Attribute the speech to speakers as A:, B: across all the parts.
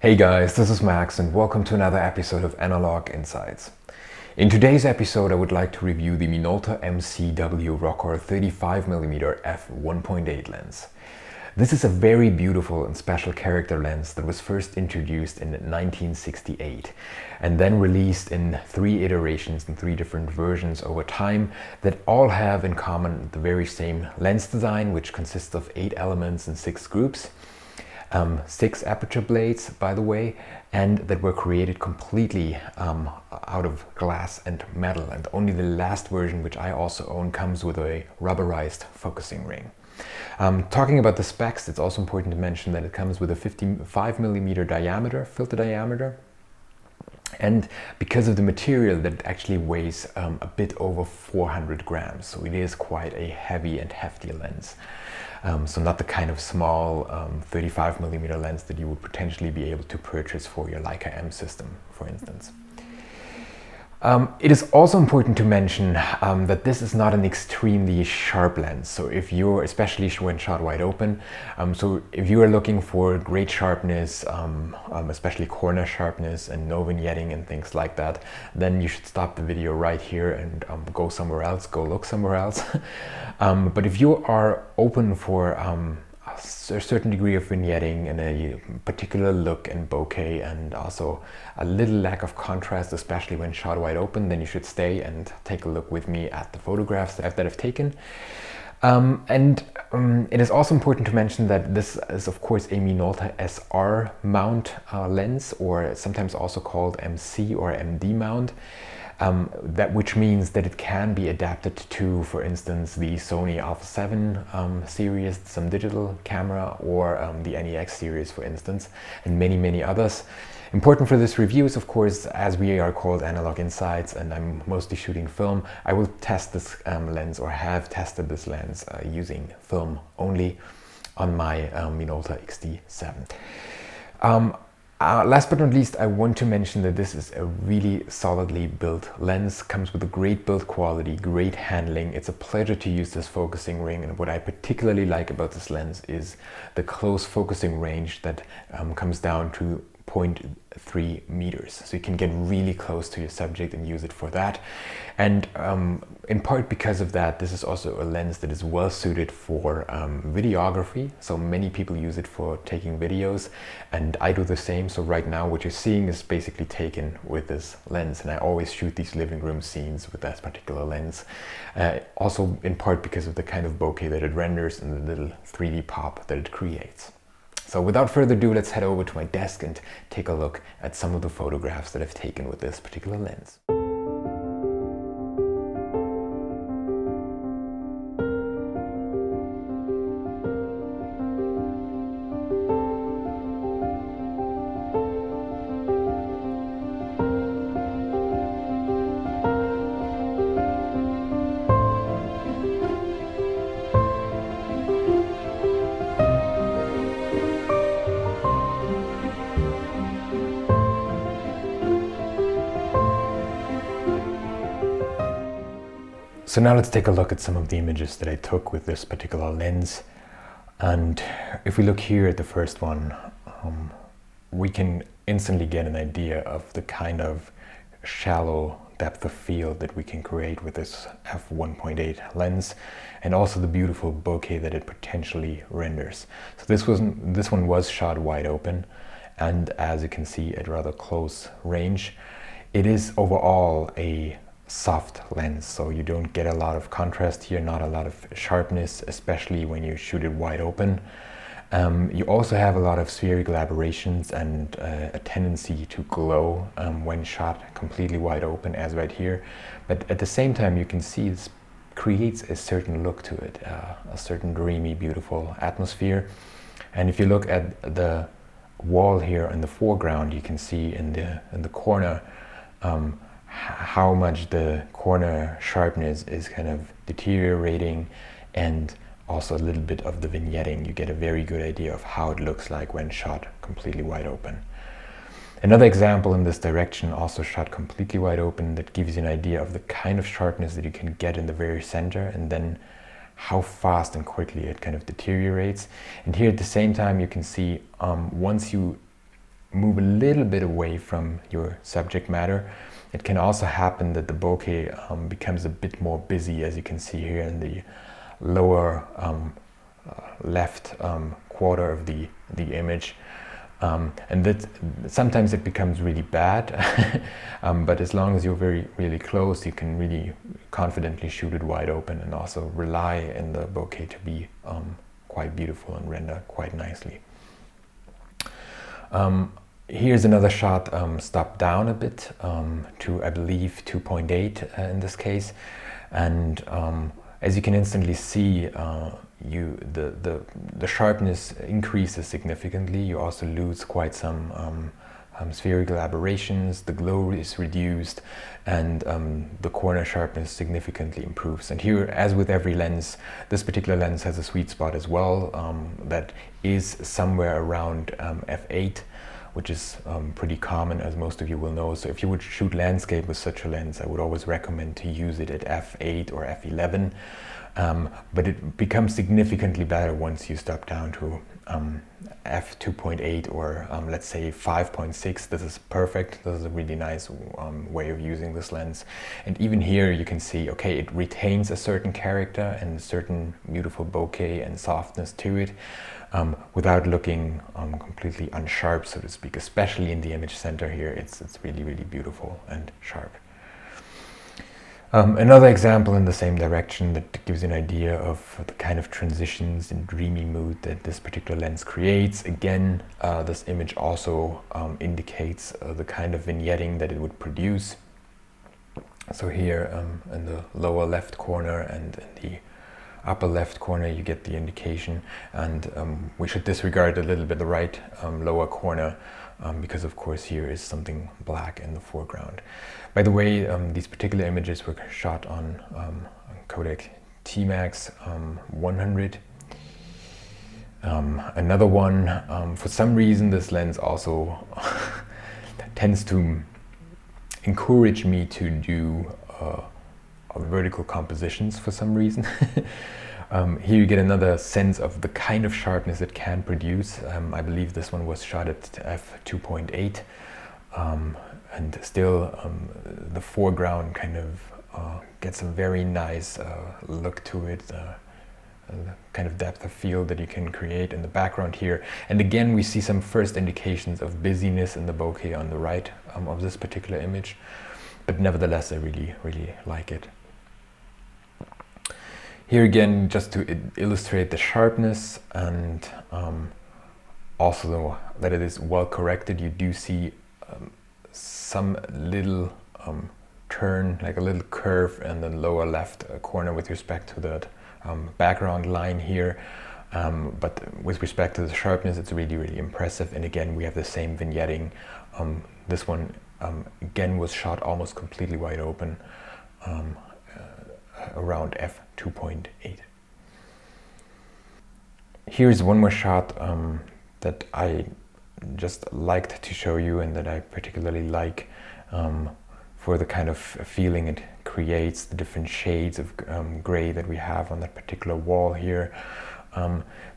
A: Hey guys, this is Max and welcome to another episode of Analog Insights. In today's episode I would like to review the Minolta MC W.Rokkor 35mm f1.8 lens. This is a very beautiful and special character lens that was first introduced in 1968 and then released in 3 iterations and 3 different versions over time that all have in common the very same lens design, which consists of 8 elements and 6 groups. 6 aperture blades, by the way, and that were created completely out of glass and metal, and only the last version, which I also own, comes with a rubberized focusing ring. Talking about the specs, it's also important to mention that it comes with a 55mm diameter, filter diameter, and because of the material that it actually weighs a bit over 400 grams, so it is quite a heavy and hefty lens. So not the kind of small 35mm lens that you would potentially be able to purchase for your Leica M system, for instance. It is also important to mention that this is not an extremely sharp lens. So if you're, especially when shot wide open, so if you are looking for great sharpness, especially corner sharpness and no vignetting and things like that, then you should stop the video right here and go somewhere else, go look somewhere else. But if you are open for a certain degree of vignetting and a particular look and bokeh and also a little lack of contrast, especially when shot wide open, then you should stay and take a look with me at the photographs that I've taken. It is also important to mention that this is of course a Minolta SR mount lens, or sometimes also called MC or MD mount. Which means that it can be adapted to, for instance, the Sony Alpha 7 series, some digital camera, or the NEX series, for instance, and many others. Important for this review is, of course, as we are called Analog Insights and I'm mostly shooting film, I will test this lens, or have tested this lens using film only on my Minolta XT7. Last but not least, I want to mention that this is a really solidly built lens, comes with a great build quality, great handling. It's a pleasure to use this focusing ring, and what I particularly like about this lens is the close focusing range that comes down to 0.3 meters. So you can get really close to your subject and use it for that. And in part because of that, this is also a lens that is well suited for videography. So many people use it for taking videos, and I do the same. So right now what you're seeing is basically taken with this lens, and I always shoot these living room scenes with that particular lens. Also in part because of the kind of bokeh that it renders and the little 3D pop that it creates. So without further ado, let's head over to my desk and take a look at some of the photographs that I've taken with this particular lens. So now let's take a look at some of the images that I took with this particular lens. And if we look here at the first one, we can instantly get an idea of the kind of shallow depth of field that we can create with this f1.8 lens, and also the beautiful bokeh that it potentially renders. So this one was shot wide open, and as you can see at rather close range, it is overall a soft lens, so you don't get a lot of contrast here, not a lot of sharpness, especially when you shoot it wide open. You also have a lot of spherical aberrations and a tendency to glow when shot completely wide open, as right here. But at the same time, you can see this creates a certain look to it, a certain dreamy, beautiful atmosphere. And if you look at the wall here in the foreground, you can see in the corner how much the corner sharpness is kind of deteriorating, and also a little bit of the vignetting. You get a very good idea of how it looks like when shot completely wide open. Another example in this direction, also shot completely wide open, that gives you an idea of the kind of sharpness that you can get in the very center, and then how fast and quickly it kind of deteriorates. And here at the same time you can see once you move a little bit away from your subject matter. It can also happen that the bokeh becomes a bit more busy, as you can see here in the lower left quarter of the image. And that sometimes it becomes really bad, but as long as you're really close, you can really confidently shoot it wide open and also rely in the bokeh to be quite beautiful and render quite nicely. Here's another shot stopped down a bit to, I believe, 2.8 in this case, and as you can instantly see, the sharpness increases significantly. You also lose quite some spherical aberrations, the glow is reduced, and the corner sharpness significantly improves. And here, as with every lens, this particular lens has a sweet spot as well that is somewhere around f8, which is pretty common, as most of you will know. So if you would shoot landscape with such a lens, I would always recommend to use it at f8 or f11. But it becomes significantly better once you stop down to f2.8 or let's say 5.6. This is perfect. This is a really nice way of using this lens. And even here you can see, okay, it retains a certain character and a certain beautiful bokeh and softness to it without looking completely unsharp, so to speak. Especially in the image center here, it's really, really beautiful and sharp. Another example in the same direction that gives you an idea of the kind of transitions and dreamy mood that this particular lens creates. Again, this image also indicates the kind of vignetting that it would produce. So here in the lower left corner and in the upper left corner you get the indication, and we should disregard a little bit the right lower corner because of course here is something black in the foreground. By the way, these particular images were shot on Kodak T-Max 100. Another one, for some reason this lens also tends to encourage me to do vertical compositions for some reason. Here you get another sense of the kind of sharpness it can produce. I believe this one was shot at f2.8, and still the foreground kind of gets a very nice look to it, the kind of depth of field that you can create in the background here. And again, we see some first indications of busyness in the bokeh on the right of this particular image, but nevertheless I really, really like it. Here again, just to illustrate the sharpness and also that it is well corrected, you do see some little turn, like a little curve in the lower left corner with respect to that background line here. But with respect to the sharpness, it's really, really impressive. And again, we have the same vignetting. This one again was shot almost completely wide open, around f2.8. Here's one more shot that I just liked to show you and that I particularly like for the kind of feeling it creates, the different shades of gray that we have on that particular wall here.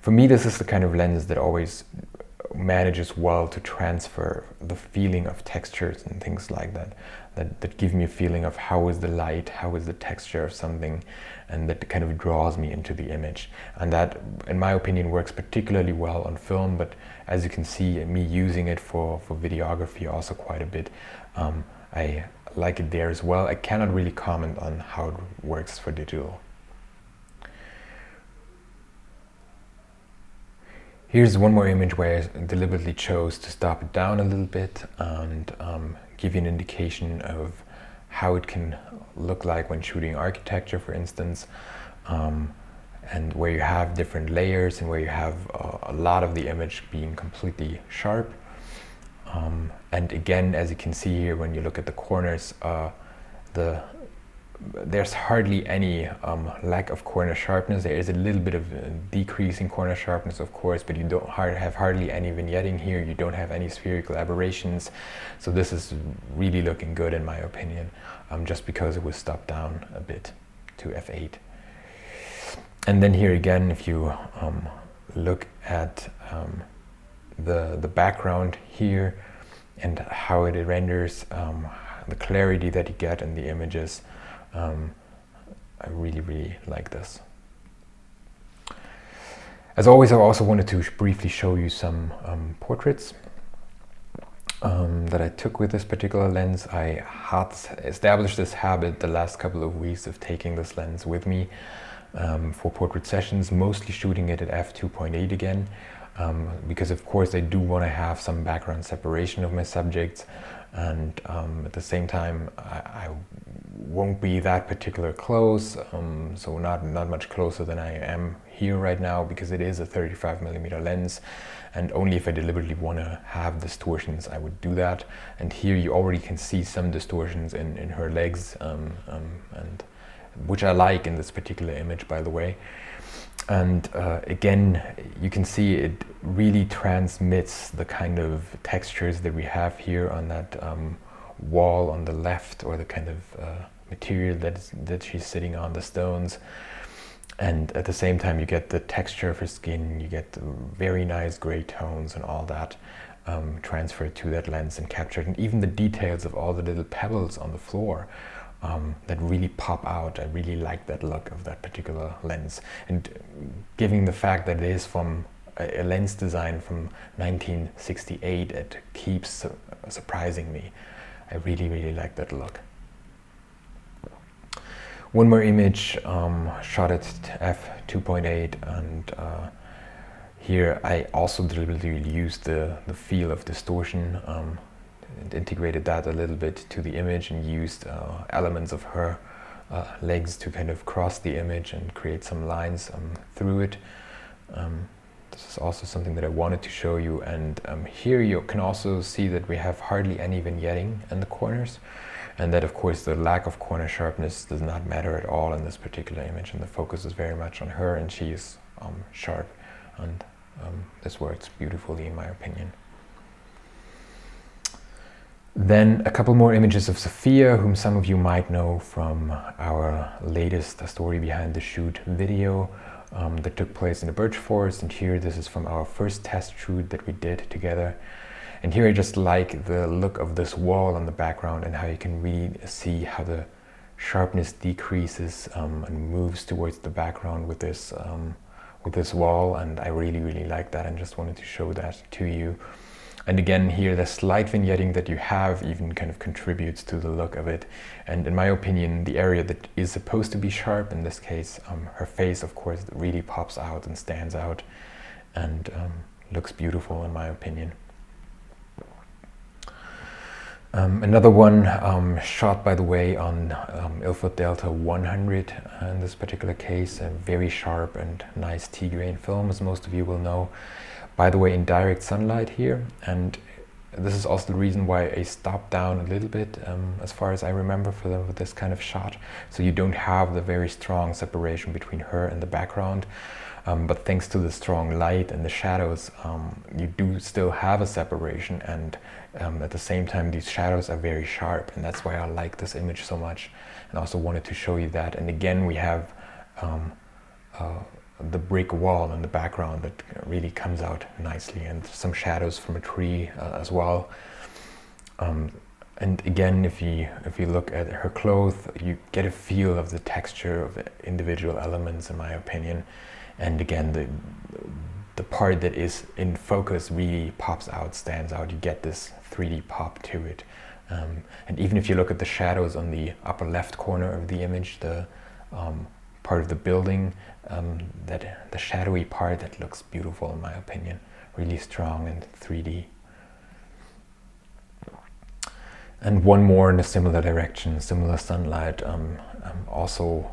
A: For me, this is the kind of lens that always manages well to transfer the feeling of textures and things like that, that give me a feeling of how is the light, how is the texture of something, and that kind of draws me into the image. And that, in my opinion, works particularly well on film, but as you can see, me using it for videography also quite a bit. I like it there as well. I cannot really comment on how it works for digital. Here's one more image where I deliberately chose to stop it down a little bit and give you an indication of how it can look like when shooting architecture, for instance, and where you have different layers and where you have a lot of the image being completely sharp. And again, as you can see here, when you look at the corners, there's hardly any lack of corner sharpness. There is a little bit of a decrease in corner sharpness, of course, but you don't have hardly any vignetting here. You don't have any spherical aberrations. So this is really looking good in my opinion, just because it was stopped down a bit to f8. And then here again, if you look at the background here and how it renders, the clarity that you get in the images. I really like this. As always, I also wanted to briefly show you some portraits that I took with this particular lens. I had established this habit the last couple of weeks of taking this lens with me for portrait sessions, mostly shooting it at f2.8 again, because of course I do want to have some background separation of my subjects, and at the same time I won't be that particular close, so not much closer than I am here right now, because it is a 35mm lens, and only if I deliberately want to have distortions I would do that. And here you already can see some distortions in her legs, and which I like in this particular image, by the way. And again, you can see it really transmits the kind of textures that we have here on that wall on the left, or the kind of material that she's sitting on, the stones. And at the same time you get the texture of her skin, you get very nice gray tones and all that transferred to that lens and captured, and even the details of all the little pebbles on the floor that really pop out. I really like that look of that particular lens, and given the fact that it is from a lens design from 1968, it keeps surprising me. I really like that look. One more image shot at f2.8, and here I also deliberately used the feel of distortion and integrated that a little bit to the image, and used elements of her legs to kind of cross the image and create some lines through it. This is also something that I wanted to show you, and here you can also see that we have hardly any vignetting in the corners, and that of course the lack of corner sharpness does not matter at all in this particular image, and the focus is very much on her, and she is sharp, and this works beautifully in my opinion. Then a couple more images of Sophia, whom some of you might know from our latest Story Behind the Shoot video that took place in the birch forest. And here this is from our first test shoot that we did together. And here I just like the look of this wall in the background, and how you can really see how the sharpness decreases and moves towards the background with this wall. And I really like that, and just wanted to show that to you. And again, here the slight vignetting that you have even kind of contributes to the look of it. And in my opinion, the area that is supposed to be sharp, in this case her face, of course, really pops out and stands out, and looks beautiful in my opinion. Another one shot, by the way, on Ilford Delta 100 in this particular case, a very sharp and nice T-grain film, as most of you will know. By the way, in direct sunlight here, and this is also the reason why I stopped down a little bit, as far as I remember, for this kind of shot, so you don't have the very strong separation between her and the background. But thanks to the strong light and the shadows, you do still have a separation, and at the same time these shadows are very sharp, and that's why I like this image so much, and also wanted to show you that. And again, we have the brick wall in the background that really comes out nicely, and some shadows from a tree as well. And again, if you look at her clothes, you get a feel of the texture of the individual elements, in my opinion. And again, the part that is in focus really pops out, stands out. You get this 3D pop to it. And even if you look at the shadows on the upper left corner of the image, the part of the building, that the shadowy part, that looks beautiful in my opinion, really strong and 3D. And one more in a similar direction, similar sunlight, also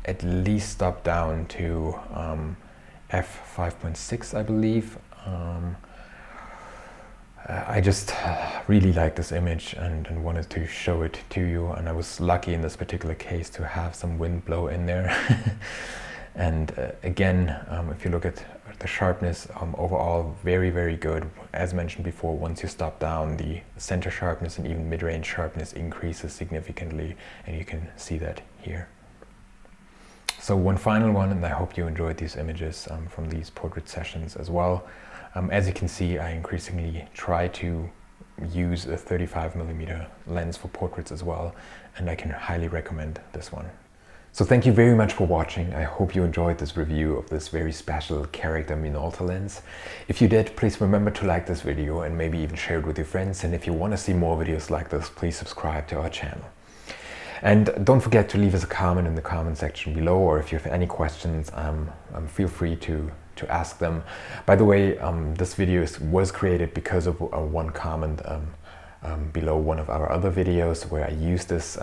A: at least stopped down to f5.6, I believe. I just really like this image and wanted to show it to you, and I was lucky in this particular case to have some wind blow in there. And again, if you look at the sharpness, overall very good. As mentioned before, once you stop down, the center sharpness and even mid-range sharpness increases significantly, and you can see that here. So one final one, and I hope you enjoyed these images from these portrait sessions as well. As you can see, I increasingly try to use a 35mm lens for portraits as well, and I can highly recommend this one. So thank you very much for watching. I hope you enjoyed this review of this very special character Minolta lens. If you did, please remember to like this video and maybe even share it with your friends. And if you want to see more videos like this, please subscribe to our channel. And don't forget to leave us a comment in the comment section below, or if you have any questions, feel free to ask them. By the way, this video was created because of one comment below one of our other videos where I used this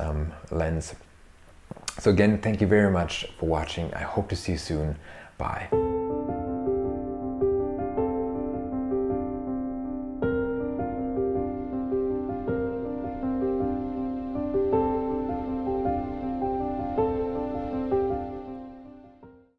A: lens. So again, thank you very much for watching. I hope to see you soon. Bye.